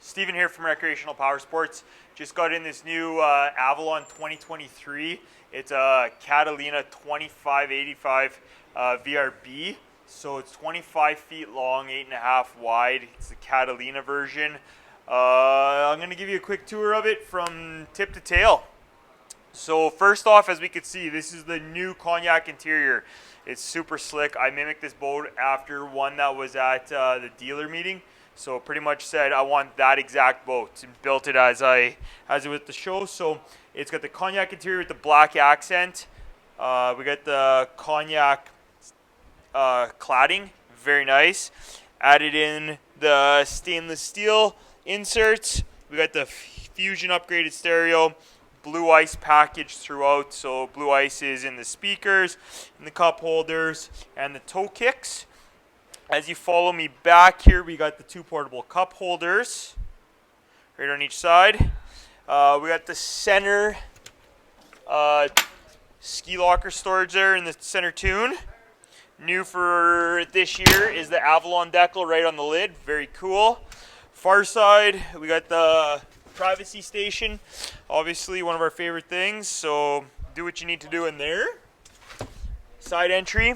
Steven here from Recreational Power Sports. Just got in this new Avalon 2023. It's a Catalina 2585 VRB. So it's 25 feet long, 8.5 wide. It's the Catalina version. I'm going to give you a quick tour of it from tip to tail. So first off, as we can see, this is the new Cognac interior. It's super slick. I mimicked this boat after one that was at the dealer meeting. So pretty much said I want that exact boat and built it as it was the show. So it's got the Cognac interior with the black accent. We got the Cognac cladding, very nice. Added in the stainless steel inserts. We got the Fusion upgraded stereo. Blue ice package throughout, so blue ice is in the speakers, in the cup holders, and the toe kicks. As you follow me back here, we got the two portable cup holders right on each side. We got the center ski locker storage there in the center tune. New for this year is the Avalon decal right on the lid, very cool. Far side, we got the privacy station, obviously one of our favorite things, so do what you need to do in there. Side entry,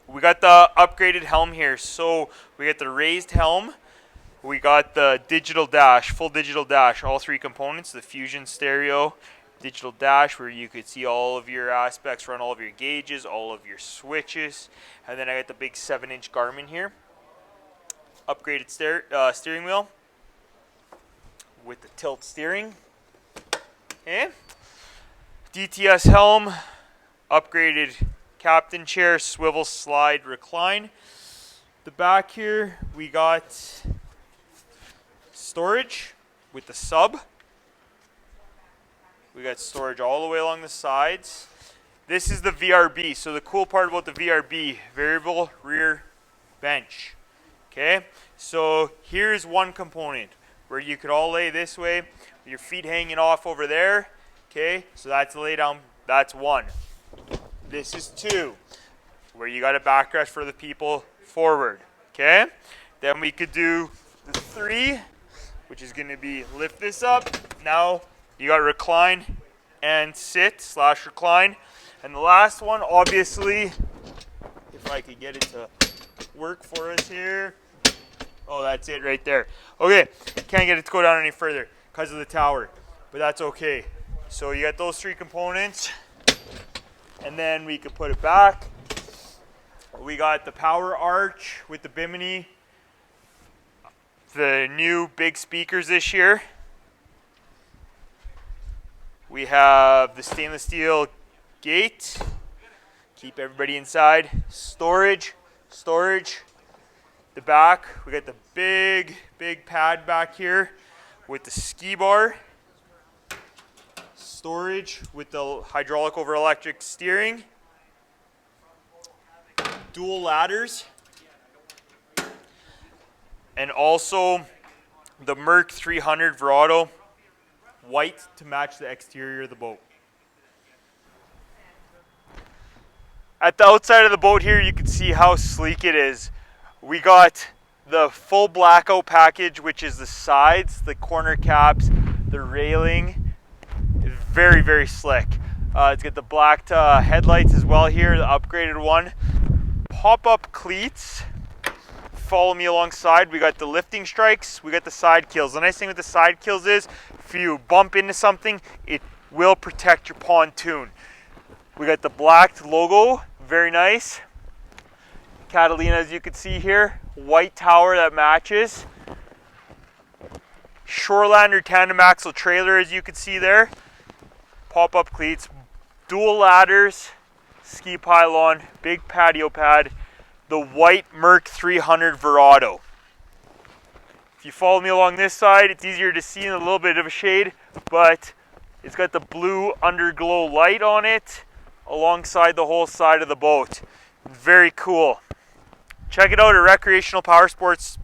we got the upgraded helm here, so we got the raised helm, we got the digital dash, full digital dash, all three components, the Fusion stereo, digital dash where you could see all of your aspects, run all of your gauges, all of your switches, and then I got the big 7-inch Garmin here, upgraded steering wheel with the tilt steering. Okay. DTS helm, upgraded captain chair, swivel, slide, recline. The back here we got storage with the sub. We got storage all the way along the sides. This is the VRB. So the cool part about the VRB, variable rear bench. Okay, so here's one component where you could all lay this way, with your feet hanging off over there. Okay, so that's lay down, that's one. This is two, where you got a backrest for the people forward. Okay, then we could do the three, which is gonna be lift this up. Now you got recline and sit / recline. And the last one, obviously, if I could get it to work for us here. Oh, that's it right there. Okay, can't get it to go down any further because of the tower, but that's okay. So you got those three components, and then we could put it back. We got the power arch with the bimini, the new big speakers this year. We have the stainless steel gate, keep everybody inside. Storage. The back, we got the big pad back here with the ski bar. Storage with the hydraulic over electric steering. Dual ladders. And also the Merc 300 Verado, white to match the exterior of the boat. At the outside of the boat here, you can see how sleek it is. We got the full blackout package, which is the sides, the corner caps, the railing. Very, very slick. It's got the black headlights as well here, the upgraded one. Pop-up cleats. Follow me alongside. We got the lifting strikes. We got the side kills. The nice thing with the side kills is if you bump into something, it will protect your pontoon. We got the black logo. Very nice. Catalina, as you can see here, white tower that matches. Shorelander tandem axle trailer, as you can see there. Pop-up cleats, dual ladders, ski pylon, big patio pad, the white Merc 300 Verado. If you follow me along this side, it's easier to see in a little bit of a shade, but it's got the blue underglow light on it alongside the whole side of the boat. Very cool. Check it out at Recreational Power Sports